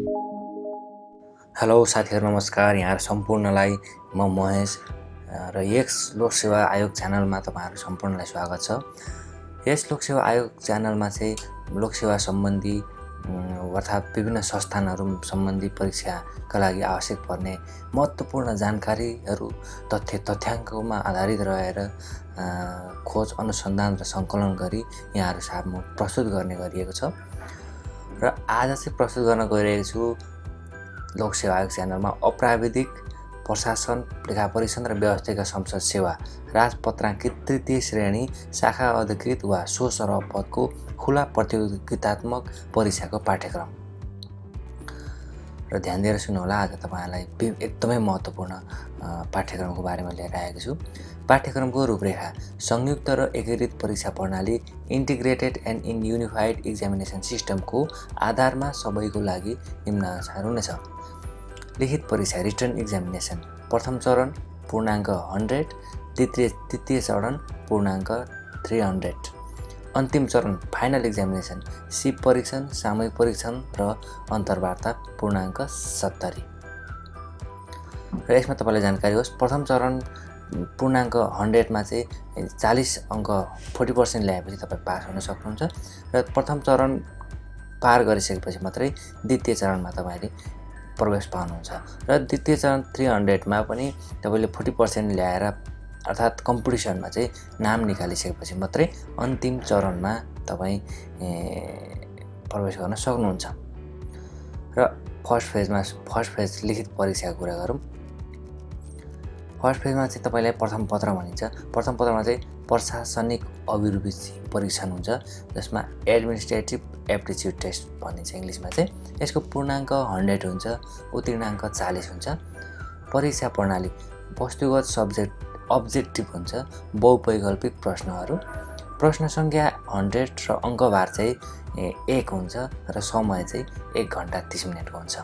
Hello साथीहरू नमस्कार। यहाँहरू सम्पूर्णलाई म महेश र यस लोकसेवा आयोग च्यानलमा तपाईँहरू सम्पूर्णलाई स्वागत छ। यस लोकसेवा आयोग च्यानलमा चाहिँ लोकसेवा सम्बन्धी अर्थात् विभिन्न संस्थानहरू सम्बन्धी परीक्षाका लागि आवश्यक पर्ने महत्त्वपूर्ण जानकारीहरू तथ्याङ्कमा आधारित रहेर खोज अनुसन्धान र सङ्कलन गरी यहाँहरू सामु प्रस्तुत गर्ने गरिएको छ। र आज चाहिँ प्रस्तुत गर्न गइरहेको छु लोकसेवा आयोग च्यानलमा अप्राविधिक प्रशासन, लेखा परीक्षण र व्यवस्थिका संसद सेवा राजपत्राङ्कित तृतीय श्रेणी शाखा अधिकृत वा स्वसरह पदको खुला प्रतियोगितात्मक परीक्षाको पाठ्यक्रम। र ध्यान दिएर सुन्नुहोला, आज तपाईँहरूलाई एकदमै महत्त्वपूर्ण पाठ्यक्रमको बारेमा लिएर आएको छु। पाठ्यक्रमको रूपरेखा: संयुक्त र एकीकृत परीक्षा प्रणाली इन्टिग्रेटेड एन्ड युनिफाइड एक्जामिनेसन सिस्टमको आधारमा सबैको लागि निम्नानुसार हुनेछ। लिखित परीक्षा रिटन एक्जामिनेसन: प्रथम चरण पूर्णाङ्क 100, द्वितीय चरण पूर्णाङ्क 300। अन्तिम चरण फाइनल एक्जामिनेसन सिप परीक्षण, सामूहिक परीक्षण र अन्तर्वार्ता पूर्णाङ्क 70। र यसमा तपाईँलाई जानकारी होस्, प्रथम चरण पूर्णाङ्क 100मा चाहिँ 40 अङ्क 40% ल्याएपछि तपाईँ पास हुन सक्नुहुन्छ र प्रथम चरण पार गरिसकेपछि मात्रै द्वितीय चरणमा तपाईँले प्रवेश पाउनुहुन्छ। र द्वितीय चरण 300मा पनि तपाईँले 40% ल्याएर अर्थात् कम्पिटिसनमा चाहिँ नाम निकालिसकेपछि मात्रै अन्तिम चरणमा तपाईँ प्रवेश गर्न सक्नुहुन्छ। र फर्स्ट फेज लिखित परीक्षाको कुरा गरौँ। फर्स्ट फेजमा चाहिँ तपाईँलाई प्रथम पत्र भनिन्छ। प्रथम पत्रमा चाहिँ प्रशासनिक अभिरुचि परीक्षण हुन्छ, जसमा एडमिनिस्ट्रेटिभ एप्टिच्युड टेस्ट भनिन्छ इङ्ग्लिसमा चाहिँ। यसको पूर्णाङ्क 100 हुन्छ, उत्तीर्णाङ्क 40 हुन्छ। परीक्षा प्रणाली वस्तुगत अब्जेक्टिभ हुन्छ, बहुवैकल्पिक प्रश्नहरू। प्रश्न सङ्ख्या 100 र अङ्कभार चाहिँ 1 हुन्छ र समय चाहिँ 1 घन्टा 30 मिनटको हुन्छ।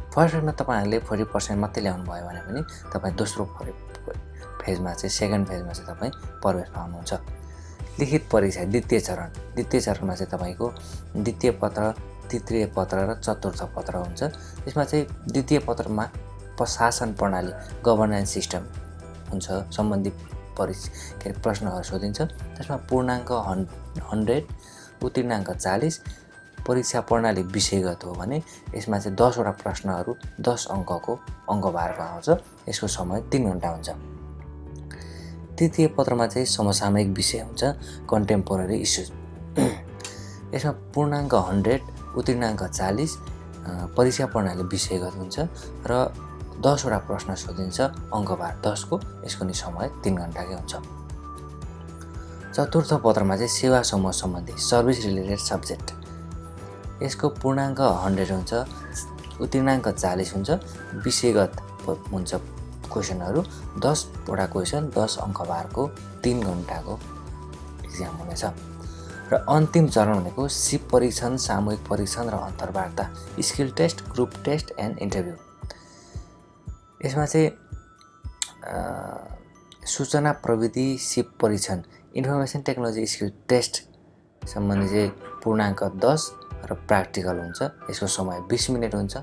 फर्स्ट फेजमा तपाईँहरूले 40% मात्रै ल्याउनु भयो भने पनि तपाईँ दोस्रो फेजमा चाहिँ सेकेन्ड फेजमा चाहिँ तपाईँ प्रवेश पाउनुहुन्छ। लिखित परीक्षा द्वितीय चरणमा चाहिँ तपाईँको द्वितीय पत्र, तृतीय पत्र र चतुर्थ पत्र हुन्छ। यसमा चाहिँ द्वितीय पत्रमा प्रशासन प्रणाली गभर्नेन्स सिस्टम हुन्छ सम्बन्धी प्रश्नहरू सोधिन्छ। त्यसमा पूर्णाङ्क 100, उत्तीर्णाङ्क 40। परीक्षा प्रणाली विषयगत हो भने यसमा चाहिँ 10वटा प्रश्नहरू 10 अङ्कको अङ्कभारको आउँछ। यसको समय 3 घन्टा हुन्छ। तृतीय पत्रमा चाहिँ समसामयिक विषय हुन्छ, कन्टेम्पोरेरी इस्युज। यसमा पूर्णाङ्क 100, उत्तीर्णाङ्क 40। परीक्षा प्रणाली विषयगत हुन्छ र 10वटा प्रश्न सोधिन्छ, अङ्कभार 10 को। यसको नि समय 3 घन्टाकै हुन्छ। चतुर्थ पत्रमा चाहिँ सेवा समूह सम्बन्धी सर्भिस रिलेटेड सब्जेक्ट। यसको पूर्णाङ्क 100 हुन्छ, उत्तीर्णाङ्क 40 हुन्छ। विषयगत हुन्छ क्वेसनहरू 10वटा क्वेसन 10 अङ्कभारको 3 घन्टाको इक्जाम हुनेछ। र अन्तिम चरण भनेको सिप परीक्षण, सामूहिक परीक्षण र अन्तर्वार्ता, skill test, group test and interview. यसमा चाहिँ सूचना प्रविधि सिप परीक्षण, इन्फर्मेसन टेक्नोलोजी स्किल टेस्ट सम्बन्धी चाहिँ पूर्णाङ्क 10 र प्र्याक्टिकल हुन्छ। यसको समय 20 मिनट हुन्छ।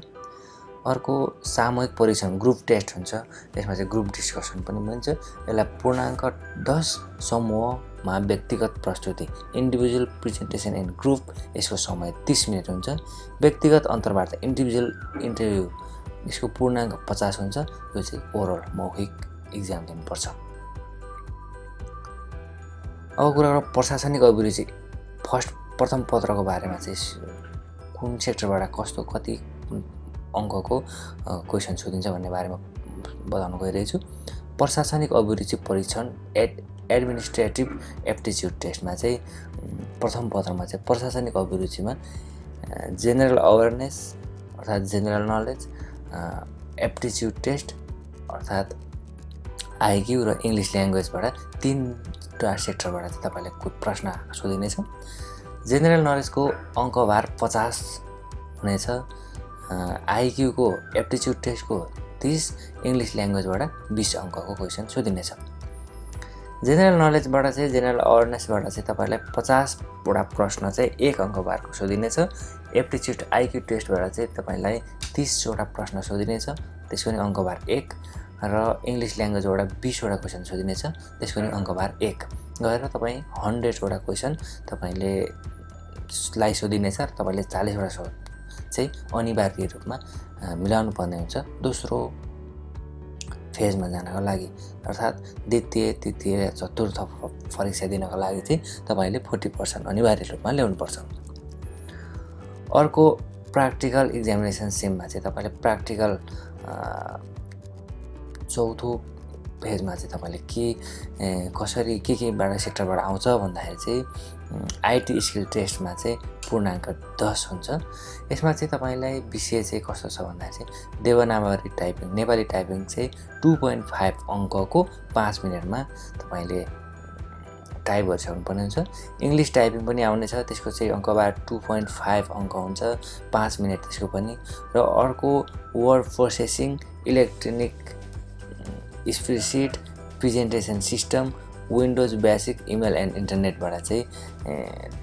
अर्को सामूहिक परीक्षण ग्रुप टेस्ट हुन्छ। यसमा चाहिँ ग्रुप डिस्कसन पनि हुन्छ। यसलाई पूर्णाङ्क 10, समूहमा व्यक्तिगत प्रस्तुति इन्डिभिजुअल प्रेजेन्टेसन एन्ड ग्रुप। यसको समय 30 मिनट हुन्छ। व्यक्तिगत अन्तर्वार्ता इन्डिभिजुअल इन्टरभ्यू, यसको पूर्णाङ्क 50 हुन्छ। यो चाहिँ ओरल मौखिक इक्जाम दिनुपर्छ। अब कुरा गरौँ प्रशासनिक अभिरुचि। प्रथम पत्रको बारेमा चाहिँ कुन सेक्टरबाट कति अङ्कको क्वेसन सोधिन्छ भन्ने बारेमा बताउन गइरहेको छु। प्रशासनिक अभिरुचि परीक्षण एडमिनिस्ट्रेटिभ एप्टिच्युड टेस्टमा चाहिँ प्रथम पत्रमा चाहिँ प्रशासनिक अभिरुचिमा जेनरल अवेरनेस अर्थात् जेनरल नलेज, एप्टिच्युड टेस्ट अर्थात् आइक्यू र इङ्ग्लिस ल्याङ्ग्वेजबाट 3वटा सेक्टरबाट चाहिँ तपाईँलाई प्रश्न सोधिनेछ। जेनरल नलेजको अङ्कभार 50 हुनेछ। आइक्यूको एप्टिच्युड टेस्टको 30, इङ्ग्लिस ल्याङ्ग्वेजबाट 20 अङ्कको क्वेसन सोधिनेछ। जेनरल नलेजबाट चाहिँ जेनरल अवेरनेसबाट चाहिँ तपाईँलाई 50 वटा प्रश्न चाहिँ 1 अङ्क बारको सोधिनेछ। एप्टिच्युड आइक्यू टेस्टबाट चाहिँ तपाईँलाई 30 वटा प्रश्न सोधिनेछ, त्यसको नि अङ्कबार 1 र इङ्ग्लिस ल्याङ्ग्वेजबाट 20 वटा क्वेसन सोधिनेछ, त्यसको नि अङ्कबार 1 गरेर तपाईँ 100 वटा क्वेसन तपाईँले लाई सोधिनेछ र तपाईँले 40 वटा चाहिँ अनिवार्य रूपमा मिलाउनु पर्ने हुन्छ दोस्रो फेजमा जानको लागि, अर्थात् द्वितीय तृतीय चतुर्थ परीक्षा दिनको लागि चाहिँ तपाईँले 40% अनिवार्य रूपमा ल्याउनुपर्छ। अर्को प्र्याक्टिकल एक्जामिनेसन सेममा चाहिँ तपाईँले प्र्याक्टिकल चौथो फेजमा चाहिँ तपाईँले कसरी केबाट सेक्टरबाट आउँछ भन्दाखेरि चाहिँ आइटी स्किल टेस्टमा चाहिँ पूर्णाङ्क 10 हुन्छ। यसमा चाहिँ तपाईँलाई विषय चाहिँ कस्तो छ भन्दाखेरि चाहिँ देवनागरी टाइपिङ नेपाली टाइपिङ चाहिँ 2.5 अङ्कको 5 मिनटमा तपाईँले टाइप गरिसक्नु पर्ने हुन्छ। इङ्ग्लिस टाइपिङ पनि आउनेछ, त्यसको चाहिँ अङ्कबार 2.5 अङ्क हुन्छ, 5 मिनट त्यसको पनि। र अर्को word processing electronic spreadsheet presentation system Windows basic email and इन्टरनेटबाट चाहिँ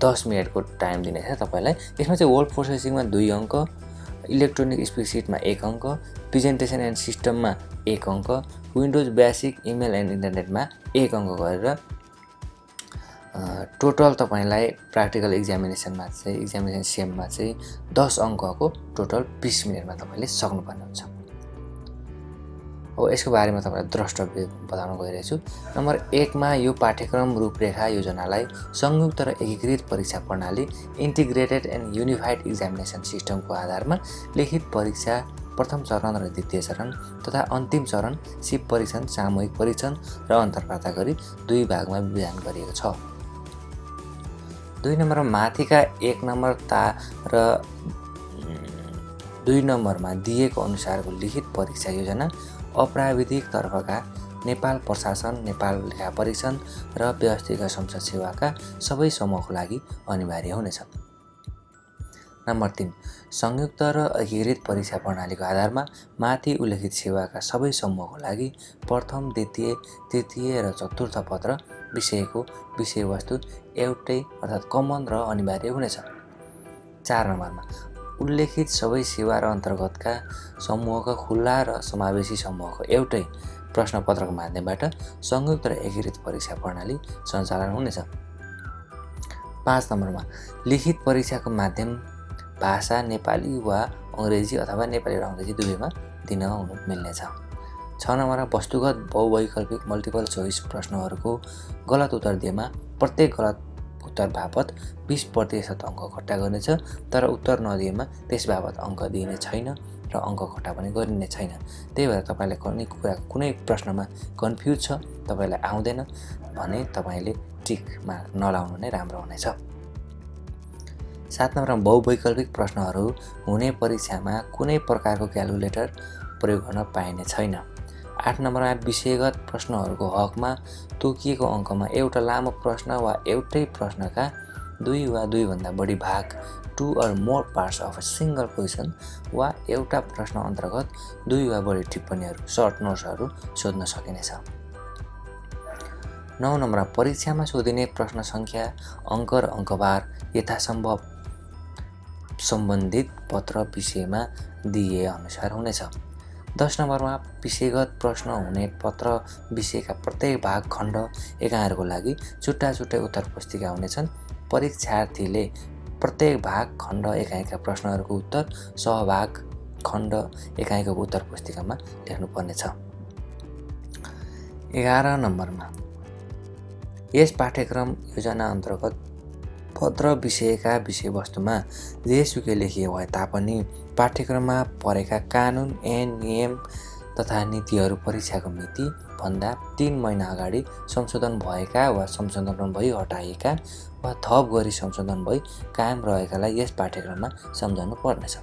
10 मिनटको टाइम दिनेछ तपाईँलाई। यसमा चाहिँ वर्ड प्रोसेसिङमा 2 अङ्क, इलेक्ट्रोनिक स्प्रेडसिटमा 1 अङ्क, प्रेजेन्टेसन एन्ड सिस्टममा 1 अङ्क, विन्डोज बेसिक इमेल एन्ड इन्टरनेटमा 1 अङ्क गरेर टोटल तपाईँलाई प्र्याक्टिकल एक्जामिनेसन सेममा चाहिँ 10 अङ्कको टोटल 20 मिनटमा तपाईँले सक्नुपर्ने हुन्छ। हो यसको बारेमा तपाईँलाई द्रष्टव्य बताउन गइरहेछु। नम्बर 1 मा यो पाठ्यक्रम रूपरेखा योजनालाई संयुक्त र एकीकृत परीक्षा प्रणाली इन्टिग्रेटेड एन्ड युनिफाइड एक्जामिनेसन सिस्टमको आधारमा लिखित परीक्षा प्रथम चरण र द्वितीय चरण तथा अन्तिम चरण सिप परीक्षण, सामूहिक परीक्षण र अन्तर्वार्ता गरी 2 भागमा विभाजन गरिएको छ। 2 नम्बरमा माथिका 1 नम्बर र 2 नम्बरमा दिएको अनुसारको लिखित परीक्षा योजना अप्राविधिक तर्फका नेपाल प्रशासन, नेपाल लेखा परीक्षण र व्यवस्थित संसद सेवाका सबै समूहको लागि अनिवार्य हुनेछ। नम्बर 3 संयुक्त र एकीकृत परीक्षा प्रणालीको आधारमा माथि उल्लेखित सेवाका सबै समूहको लागि प्रथम, द्वितीय, तृतीय र चतुर्थ पत्र विषयको विषयवस्तु एउटै अर्थात् कमन र अनिवार्य हुनेछ। 4 नम्बरमा उल्लेखित सबै सेवा र अन्तर्गतका समूहका खुल्ला र समावेशी समूहको एउटै प्रश्नपत्रको माध्यमबाट संयुक्त र एकीकृत परीक्षा प्रणाली सञ्चालन हुनेछ। 5 नम्बरमा लिखित परीक्षाको माध्यम भाषा नेपाली वा अङ्ग्रेजी अथवा नेपाली र अङ्ग्रेजी दुवैमा दिन मिल्नेछ। 6 नम्बरमा वस्तुगत बहुवैकल्पिक मल्टिपल चोइस प्रश्नहरूको गलत उत्तर दिएमा प्रत्येक गलत उत्तर बापत 20% अङ्क घट्टा गर्नेछ, तर उत्तर नदिएमा त्यस बापत अङ्क दिइने छैन र अङ्क घट्टा पनि गरिने छैन। त्यही भएर तपाईँलाई कुनै प्रश्नमा कन्फ्युज छ, तपाईँलाई आउँदैन भने तपाईँले टिकमा नलाउनु नै राम्रो हुनेछ। 7 नम्बरमा बहुवैकल्पिक प्रश्नहरू हुने परीक्षामा कुनै प्रकारको क्यालकुलेटर प्रयोग गर्न पाइने छैन। 8 नम्बरमा विषयगत प्रश्नहरूको हकमा तोकिएको अङ्कमा एउटा लामो प्रश्न वा एउटै प्रश्नका 2 वा 2 भन्दा बढी भाग 2 or more parts of a single question वा एउटा प्रश्न अन्तर्गत 2 वा बढी टिप्पणीहरू सर्ट नोट्सहरू सोध्न सकिनेछ। 9 नम्बरमा परीक्षामा सोधिने प्रश्न सङ्ख्या, अङ्क र अङ्कबार यथासम्भव सम्बन्धित पत्र विषयमा दिए अनुसार हुनेछ। 10 नम्बरमा विषयगत प्रश्न हुने पत्र विषयका प्रत्येक भाग खण्ड एकाइहरूको लागि छुट्टा छुट्टै उत्तर पुस्तिका हुनेछन्। परीक्षार्थीले प्रत्येक भाग खण्ड एकाइका प्रश्नहरूको उत्तर सहभाग खण्ड एकाइको उत्तर पुस्तिकामा लेख्नुपर्नेछ। 11 नम्बरमा यस पाठ्यक्रम योजना अन्तर्गत पत्र विषयका विषयवस्तुमा जेसुकै लेखिए भए तापनि पाठ्यक्रममा परेका कानुन ऐन नियम तथा नीतिहरू परीक्षाको मिति भन्दा 3 महिना अगाडि संशोधन भएका वा संशोधन भई हटाइएका वा थप गरी संशोधन भई कायम रहेकालाई यस पाठ्यक्रममा सम्झनु पर्नेछ।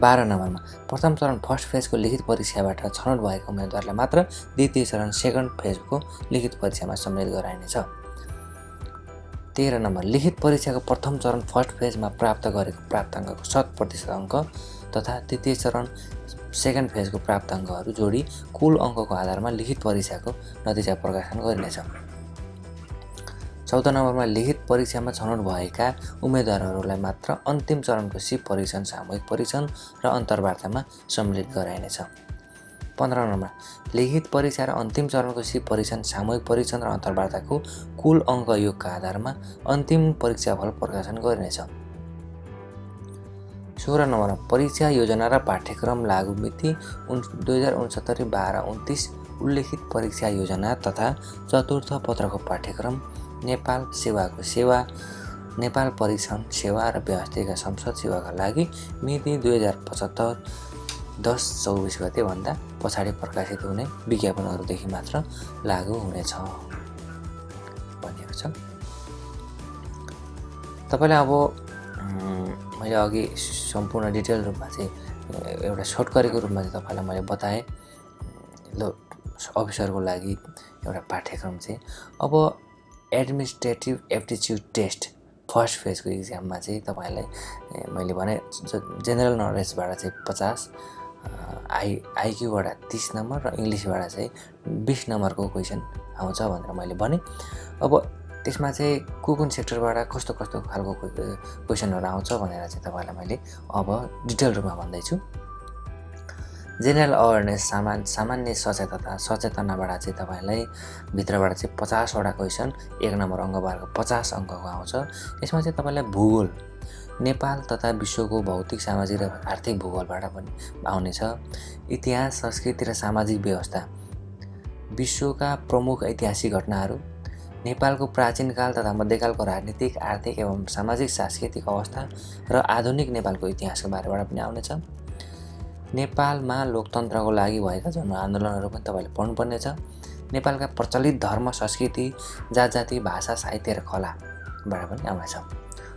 12 नम्बरमा प्रथम चरण फर्स्ट फेजको लिखित परीक्षाबाट छनौट भएका उम्मेदवारलाई मात्र द्वितीय चरण सेकेन्ड फेजको लिखित परीक्षामा सम्मिलित गराइनेछ। 13 नम्बर लिखित परीक्षाको प्रथम चरण फर्स्ट फेजमा प्राप्त गरेको प्राप्ताङ्कको 100% अङ्क तथा द्वितीय चरण सेकेन्ड फेजको प्राप्त अङ्कहरू जोडी कुल अङ्कको आधारमा लिखित परीक्षाको नतिजा प्रकाशन गरिनेछ। 14 नम्बरमा लिखित परीक्षामा छनौट भएका उम्मेदवारहरूलाई मात्र अन्तिम चरणको सिप परीक्षण, सामूहिक परीक्षण र अन्तर्वार्तामा सम्मिलित गराइनेछ। 15 नम्बरमा लिखित परीक्षा र अन्तिम चरणको सिप परीक्षण, सामूहिक परीक्षण र अन्तर्वार्ताको कुल अङ्क योगका आधारमा अन्तिम परीक्षाफल प्रकाशन गरिनेछ। 16 नम्बरमा परीक्षा योजना र पाठ्यक्रम लागू मिति 2069-12-29 उल्लेखित परीक्षा योजना तथा चतुर्थ पत्रको पाठ्यक्रम नेपाल सेवाको सेवा, नेपाल परीक्षण सेवा र व्यवस्थित संसद सेवाका लागि मिति 2075-10-24 गते भन्दा पछाडि प्रकाशित हुने विज्ञापनहरूदेखि मात्र लागू हुनेछ भनिएको छ। तपाईँलाई अब मैले अघि सम्पूर्ण डिटेल रूपमा चाहिँ एउटा सर्टकरीको रूपमा चाहिँ तपाईँलाई मैले बताएँ अफिसरको लागि एउटा पाठ्यक्रम चाहिँ। अब एडमिनिस्ट्रेटिभ एप्टिच्युड टेस्ट फर्स्ट फेजको इक्जाममा चाहिँ तपाईँलाई मैले भने जेनरल नलेजबाट चाहिँ 50, आइक्यूबाट 30 नम्बर र इङ्ग्लिसबाट चाहिँ 20 नम्बरको क्वेसन आउँछ भनेर मैले भने। अब त्यसमा चाहिँ कुन सेक्टरबाट कस्तो खालको क्वेसनहरू आउँछ भनेर चाहिँ तपाईँलाई मैले अब डिटेल रूपमा भन्दैछु। जेनरल अवेरनेस सामान्य सचेतनाबाट चाहिँ तपाईँलाई भित्रबाट चाहिँ 50 वटा क्वेसन 1 नम्बर अङ्कबारको 50 अङ्कको आउँछ। यसमा चाहिँ तपाईँलाई भूगोल, नेपाल तथा विश्वको भौतिक, सामाजिक र आर्थिक भूगोलबाट पनि आउनेछ। इतिहास, संस्कृति र सामाजिक व्यवस्था, विश्वका प्रमुख ऐतिहासिक घटनाहरू, नेपालको प्राचीन काल तथा मध्यकालको राजनीतिक, आर्थिक एवं सामाजिक सांस्कृतिक अवस्था र आधुनिक नेपालको इतिहासको बारेबाट पनि आउनेछ। नेपालमा लोकतन्त्रको लागि भएका जनआन्दोलनहरू पनि तपाईँले पढ्नुपर्नेछ। नेपालका प्रचलित धर्म, संस्कृति, जात-जाति, भाषा, साहित्य र कलाबाट पनि आउनेछ।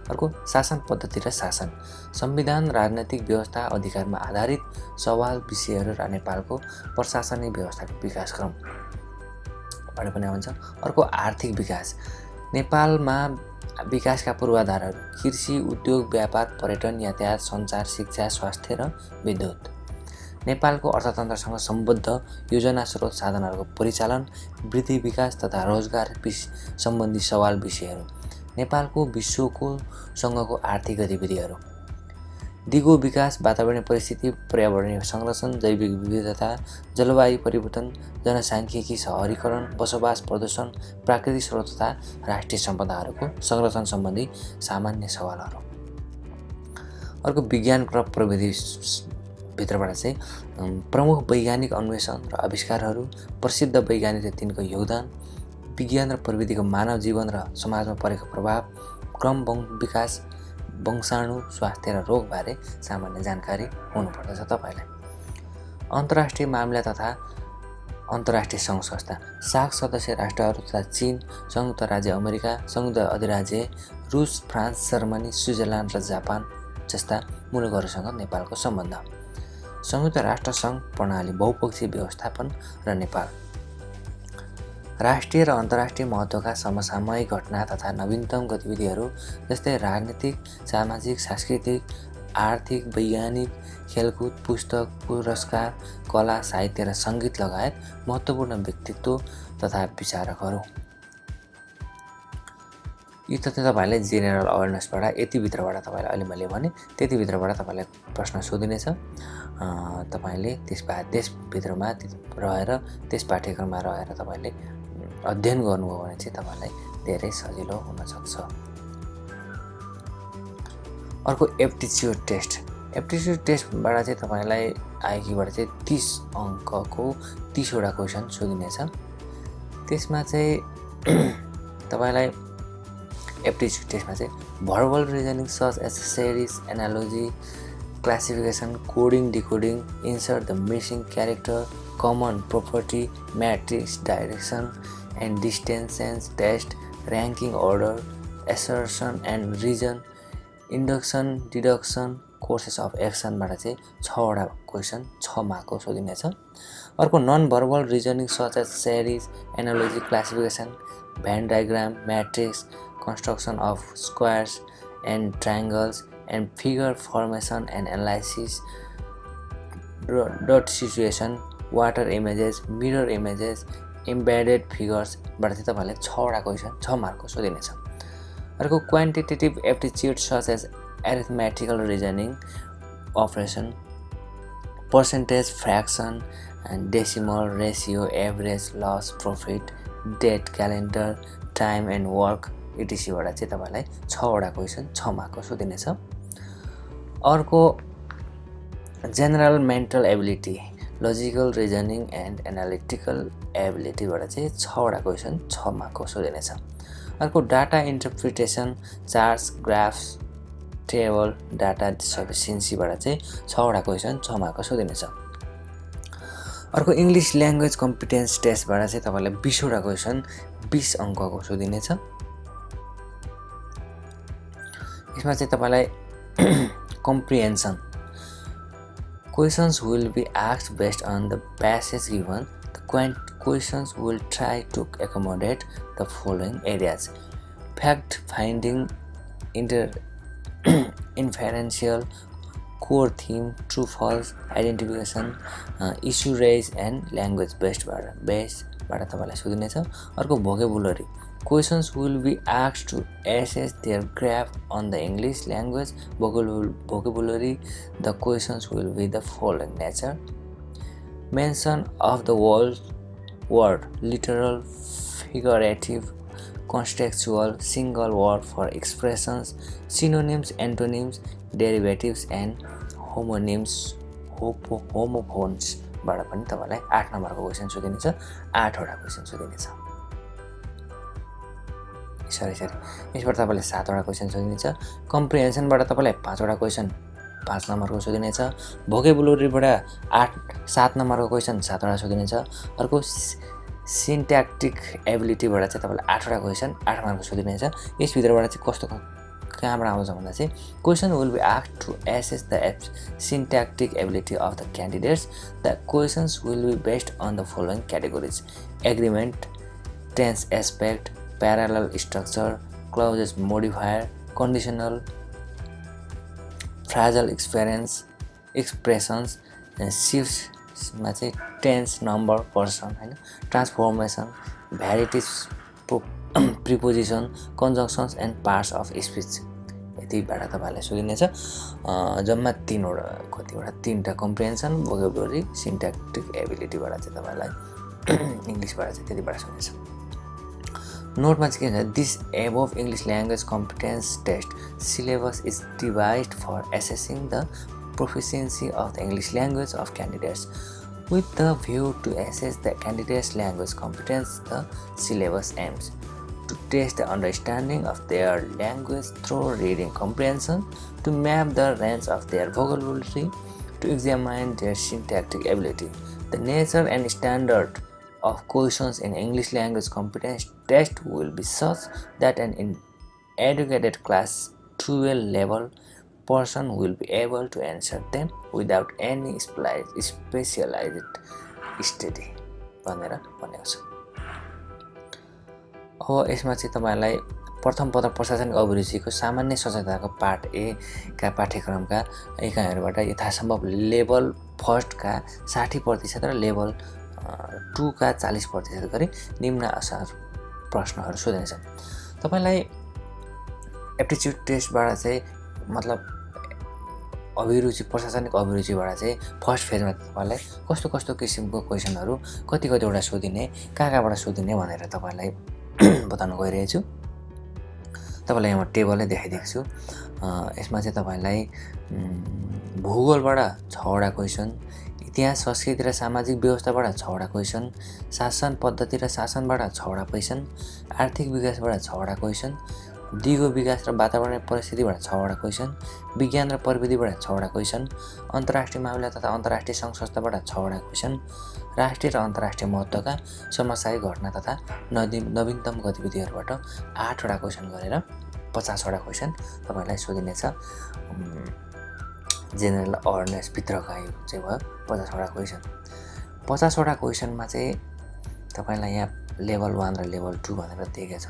अर्को शासन पद्धति र शासन, संविधान, राजनैतिक व्यवस्था, अधिकारमा आधारित सवाल विषयहरू र नेपालको प्रशासनिक व्यवस्थाको विकासक्रमबाट पनि आउँछ। अर्को आर्थिक विकास, नेपालमा विकासका पूर्वाधारहरू, कृषि, उद्योग, व्यापार, पर्यटन, यातायात, सञ्चार, शिक्षा, स्वास्थ्य र विद्युत। नेपालको अर्थतन्त्रसँग सम्बद्ध योजना, स्रोत, साधनहरूको परिचालन, वृद्धि, विकास तथा रोजगार सम्बन्धी सवाल विषयहरू। नेपालको विश्वको सँगको आर्थिक गतिविधिहरू, दिगो विकास, वातावरणीय परिस्थिति, पर्यावरणीय संरक्षण, जैविक विविधता, जलवायु परिवर्तन, जनसाङ्ख्यिकी, शहरीकरण, बसोबास, प्रदूषण, प्राकृतिक स्रोत तथा राष्ट्रिय सम्पदाहरूको संरक्षण सम्बन्धी सामान्य सवालहरू। अर्को विज्ञान र प्रविधि भित्रबाट चाहिँ प्रमुख वैज्ञानिक अन्वेषण र आविष्कारहरू, प्रसिद्ध वैज्ञानिक र तिनको योगदान, विज्ञान र प्रविधिको मानव जीवन र समाजमा परेको प्रभाव, क्रम विकास, वंशाणु, स्वास्थ्य र रोगबारे सामान्य जानकारी हुनुपर्दछ तपाईँलाई। अन्तर्राष्ट्रिय मामिला तथा अन्तर्राष्ट्रिय सङ्घ संस्था, सार्क सदस्य राष्ट्रहरू तथा चीन, संयुक्त राज्य अमेरिका, संयुक्त अधिराज्य रुस, फ्रान्स, जर्मनी, स्विजरल्यान्ड र जापान जस्ता मुलुकहरूसँग नेपालको सम्बन्ध। संयुक्त राष्ट्र सङ्घ प्रणाली, बहुपक्षीय व्यवस्थापन र नेपाल। राष्ट्रिय र अन्तर्राष्ट्रिय महत्त्वका समसामयिक घटना तथा नवीनतम गतिविधिहरू जस्तै राजनीतिक, सामाजिक, सांस्कृतिक, आर्थिक, वैज्ञानिक, खेलकुद, पुस्तक, पुरस्कार, कला, साहित्य र सङ्गीत लगायत महत्त्वपूर्ण व्यक्तित्व तथा विचारकहरू। यो तथ्य तपाईँलाई जेनरल अवेरनेसबाट यतिभित्रबाट तपाईँलाई अहिले मैले भने त्यतिभित्रबाट तपाईँलाई प्रश्न सोधिनेछ। तपाईँले त्यसभित्रमा रहेर त्यस पाठ्यक्रममा रहेर तपाईँले अध्ययन गर्नुभयो भने चाहिँ तपाईँलाई धेरै सजिलो हुनसक्छ। अर्को एप्टिच्युड टेस्ट। एप्टिच्युड टेस्टबाट चाहिँ तपाईँलाई आइक्यूबाट चाहिँ 30 अङ्कको 30 वटा क्वेसन सोधिनेछ। त्यसमा चाहिँ तपाईँलाई एप्टिच्युड टेस्टमा चाहिँ verbal reasoning such as series, analogy, classification, coding, decoding, insert the missing character, common property, matrix, direction and distances test, ranking order, assertion and reason, induction, deduction, courses of एक्सनबाट चाहिँ 6 वटा question 6 मार्कको सोधिनेछ। अर्को non verbal reasoning such as series, analogy, classification, Venn diagram, matrix, construction of squares and triangles and figure formation and analysis dot situation, water images, mirror images, embedded फिगर्सबाट चाहिँ तपाईँलाई 6वटा क्वेसन 6 मार्कको सोधिनेछ। अर्को quantitative aptitude such as arithmetical reasoning operation, percentage, fraction, decimal, ratio, average, loss, profit, date, calendar, time and work इटिसीबाट चाहिँ तपाईँलाई 6वटा क्वेसन 6 मार्कको सोधिनेछ। अर्को general mental ability, logical reasoning and analytical एबिलिटीबाट चाहिँ 6वटा क्वेसन 6 मार्कको सोधिनेछ। अर्को data interpretation, charts, graphs, table, data सफिसियन्सीबाट चाहिँ 6वटा क्वेसन 6 मार्कको सोधिनेछ। अर्को इङ्ग्लिस ल्याङ्ग्वेज कम्पिटेन्स टेस्टबाट चाहिँ तपाईँलाई 20वटा क्वेसन 20 अङ्कको सोधिनेछ। यसमा चाहिँ तपाईँलाई comprehension, questions will be asked based on the passage given. The questions will try to accommodate the following areas: fact finding, inferential, core theme, true false identification, issue raise and language based-बाट तपाईलाई सोधिनेछ। अर्को vocabulary, questions will be asked to assess their grasp on the English language vocabulary. The questions will be the following nature: mention of the word, literal, figurative, contextual, single word for expressions, synonyms, antonyms, derivatives and homonyms, homophones बाट पनि तपाईलाई 8 नम्बरको question सोधिनेछ। 8वटा question सोधिनेछ। Sorry यसबाट तपाईलाई 7वटा question सोधिनेछ। कम्प्रिहेन्सनबाट तपाईलाई 5वटा question 5 नम्बरको सोधिनेछ। भोकेबुलरीबाट 7 नम्बरको question 7वटा सोधिनेछ। अर्को सिन्ट्याक्टिक एबिलिटीबाट चाहिँ तपाईलाई 8वटा क्वेसन 8 मार्कको सोधिनेछ। यसभित्रबाट चाहिँ कस्तो कहाँबाट आउँछ भन्दा चाहिँ question will be asked to assess the syntactic ability of the candidates. The questions will be based on the following categories: agreement, tense aspect, parallel structure, clauses modifier, conditional, phrasal expressions, shifts मा चाहिँ tense, number, person हैन, transformation, varieties, preposition, conjunctions and parts of speech यतिबाट तपाईलाई सोधिनेछ। जम्मा 3टा comprehension, vocabulary, सिन्ट्याक्टिक एबिलिटीबाट चाहिँ तपाईलाई इङ्ग्लिसबाट चाहिँ त्यतिबाट सोधिनेछ। नोटमा चाहिँ के हुन्छ, this above English language competence test syllabus is devised for assessing the proficiency of the English language of candidates with the view to assess the candidate's language competence. The syllabus aims to test the understanding of their language through reading comprehension, to map the range of their vocabulary, to examine their syntactic ability. The nature and standard of questions in English language competence test will be such that an educated class 12 level person will be able to answer them without any specialized study भनेर भनेको छ। अब यसमा चाहिँ तपाईलाई प्रथम पत्र प्रशासनिक अभिरुचिको सामान्य सचेतताको पार्ट ए का पाठ्यक्रमका इकाइहरूबाट यथासम्भव लेभल फर्स्ट का 60% र लेभल 2 का 40% गरी निम्न अनुसार प्रश्नहरू सोधिनेछन्। तपाईलाई एप्टिट्युड टेस्टबाट चाहिँ मतलब अभिरुचि प्रशासनिक अभिरुचिबाट चाहिँ फर्स्ट फेजमा तपाईलाई कस्तो किसिमको क्वेशनहरू कतिवटा सोधिने कहाँबाट सोधिने भनेर तपाईलाई बताउन गइरहेको छु। तपाईलाई यहाँ टेबलले देखाइदिएको छु। यसमा चाहिँ तपाईलाई भूगोलबाट 6वटा क्वेशन, इतिहास, संस्कृति र सामाजिक व्यवस्थाबाट 6वटा क्वेशन, शासन पद्धति र शासनबाट 6वटा क्वेशन, आर्थिक विकासबाट 6वटा क्वेशन, दिगो विकास र वातावरणीय परिस्थितिबाट 6वटा क्वेशन, विज्ञान र प्रविधिबाट 6वटा क्वेशन, अन्तर्राष्ट्रिय मामिला तथा अन्तर्राष्ट्रिय सङ्घ संस्थाबाट 6वटा क्वेशन, राष्ट्रिय र अन्तर्राष्ट्रिय महत्त्वका समसामयिक घटना तथा नवीनतम गतिविधिहरूबाट 8वटा क्वेशन गरेर 50वटा क्वेशन तपाईलाई सोधिनेछ। जेनरल अवेरनेस भित्रका यो चाहिँ भयो 50वटा क्वेशन। 50वटा क्वेशनमा चाहिँ तपाईलाई यहाँ लेभल 1 र लेभल 2 भनेर दिएको छ।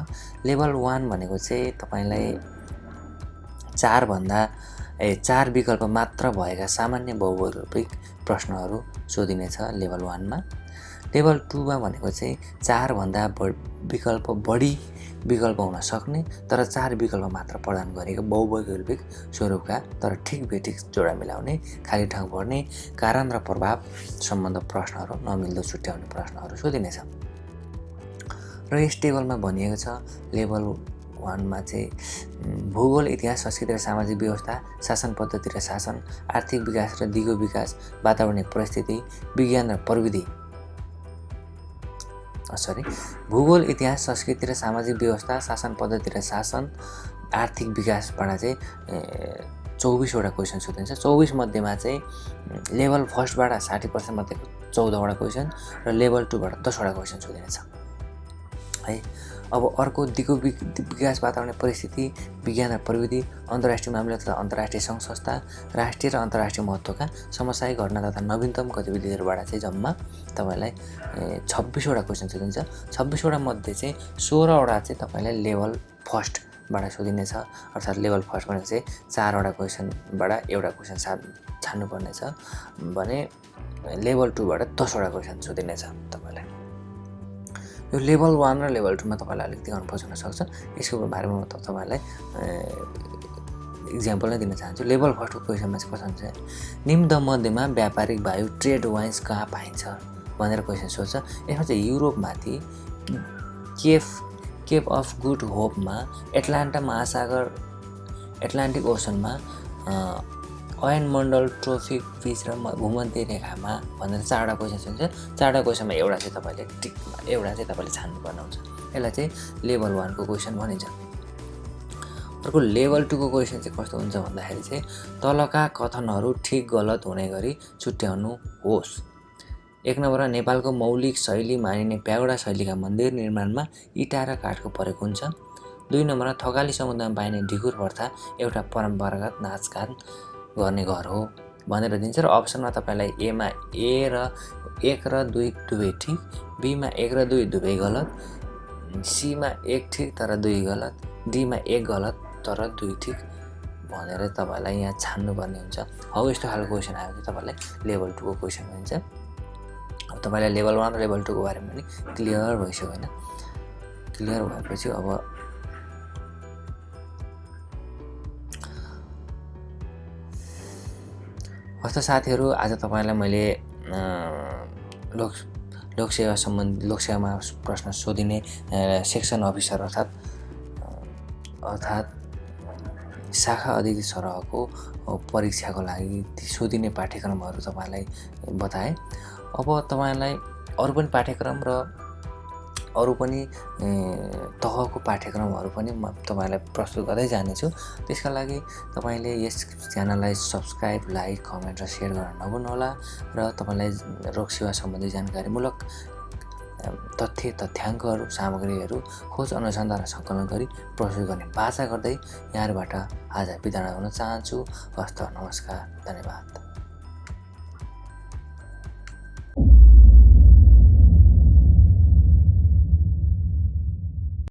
लेभल 1 भनेको चाहिँ तपाईलाई 4 विकल्प मात्र भएका सामान्य बहुवर्गीकृत प्रश्नहरू सोधिनेछ लेभल 1 मा। लेभल 2 मा भनेको चाहिँ 4 भन्दा बढी विकल्प हुन सक्ने तर 4 विकल्प मात्र प्रदान गरेको बहुवैकल्पिक स्वरूपका तर ठिक बेठिक जोडा मिलाउने, खाली ठाउँ भर्ने, कारण र प्रभाव सम्बन्ध प्रश्नहरू, नमिल्दो छुट्याउने प्रश्नहरू सोधिनेछ। र यस टेबलमा भनिएको छ लेभल 1 मा चाहिँ भूगोल, इतिहास, संस्कृति र सामाजिक व्यवस्था, शासन पद्धति र शासन, आर्थिक विकास र दिगो विकास, वातावरणीय परिस्थिति, विज्ञान र प्रविधि भूगोल, इतिहास, संस्कृति र सामाजिक व्यवस्था, शासन पद्धति र शासन, आर्थिक विकासबाट चाहिँ 24 वटा क्वेसन सोधिन्छ। 24 मध्येमा चाहिँ लेभल 1 बाट 60% मध्ये 14 वटा क्वेसन र लेभल 2 बाट 10 वटा क्वेसन सोधिनेछ है। अब अर्को दिगो विकास, वातावरणीय परिस्थिति, विज्ञान र प्रविधि, अन्तर्राष्ट्रिय मामिला तथा अन्तर्राष्ट्रिय सङ्घ संस्था, राष्ट्रिय र अन्तर्राष्ट्रिय महत्त्वका समसामयिक घटना तथा नवीनतम गतिविधिहरूबाट चाहिँ जम्मा तपाईँलाई 26 वटा क्वेसन सोधिन्छ। 26 वटा मध्ये चाहिँ 16 वटा चाहिँ तपाईँलाई लेभल 1 बाट सोधिनेछ। अर्थात् लेभल 1 भनेको चाहिँ 4 वटा क्वेसनबाट एउटा क्वेसन छान्नुपर्नेछ भने लेभल 2 बाट 10 वटा क्वेसन सोधिनेछ तपाईँलाई। यो लेभल 1 र लेभल 2 मा तपाईँलाई अलिकति कन्फ्युज हुन सक्छ। यसको बारेमा म तपाईँलाई इक्जाम्पल नै दिन चाहन्छु। लेभल 1 को क्वेसनमा चाहिँ कस्तो हुन्छ, निम्न मध्येमा व्यापारिक वायु ट्रेड वाइन्स कहाँ पाइन्छ भनेर क्वेसन सोध्छ। यसमा चाहिँ युरोपमाथि केप अफ गुड होपमा, एटलान्टा महासागर, एटलान्टिक ओसनमा, अयनमण्डल, ट्रोपिक बीच र भूमध्य रेखामा भनेर 4 वटा क्वेसन हुन्छ। 4 वटा क्वेसनमा एउटा चाहिँ तपाईँले छान्नुपर्ने हुन्छ। यसलाई चाहिँ लेभल 1 को क्वेसन भनिन्छ। अर्को लेभल 2 को क्वेसन चाहिँ कस्तो हुन्छ भन्दाखेरि चाहिँ तलका कथनहरू ठिक गलत हुने गरी छुट्याउनुहोस्। 1 नम्बरमा नेपालको मौलिक शैली मानिने प्यागोडा शैलीका मन्दिर निर्माणमा इँटा र काठको प्रयोग हुन्छ। 2 नम्बरमा थकाली समुदायमा पाइने ढिकुर प्रथा एउटा परम्परागत नाचगान गर्ने घर हो भनेर दिन्छ र अप्सनमा तपाईँलाई एमा 1 र 2 दुवै ठिक, बीमा 1 र 2 दुवै गलत, सीमा 1 ठिक तर 2 गलत, डीमा 1 गलत तर 2 ठिक भनेर तपाईँलाई यहाँ छान्नुपर्ने हुन्छ। हौ यस्तो खालको क्वेसन आयो भने तपाईँलाई लेभल 2 को क्वेसन भनिन्छ। अब तपाईँलाई लेभल 1 र लेभल 2 को बारेमा पनि क्लियर भइसक्यो होइन। क्लियर भएपछि अब हस्त साथीहरू, आज तपाईँलाई मैले लोकसेवामा प्रश्न सोधिने सेक्सन अफिसर अर्थात् शाखा अधिकृत सरहको परीक्षाको लागि सोधिने पाठ्यक्रमहरू तपाईँलाई बताएँ। अब तपाईँलाई अरू पनि पाठ्यक्रम र अरू पनि तहको पाठ्यक्रमहरू पनि म तपाईँलाई प्रस्तुत गर्दै जानेछु। त्यसका लागि तपाईँले यस च्यानललाई सब्सक्राइब, लाइक, कमेन्ट र सेयर गर्न नभुल्नुहोला र तपाईँलाई लोकसेवा सम्बन्धी जानकारीमूलक तथ्याङ्कहरू, सामग्रीहरू खोज अनुसन्धान र सङ्कलन गरी प्रस्तुत गर्ने बाचा गर्दै यहाँबाट आज बिदा हुन चाहन्छु। हस्त, नमस्कार, धन्यवाद।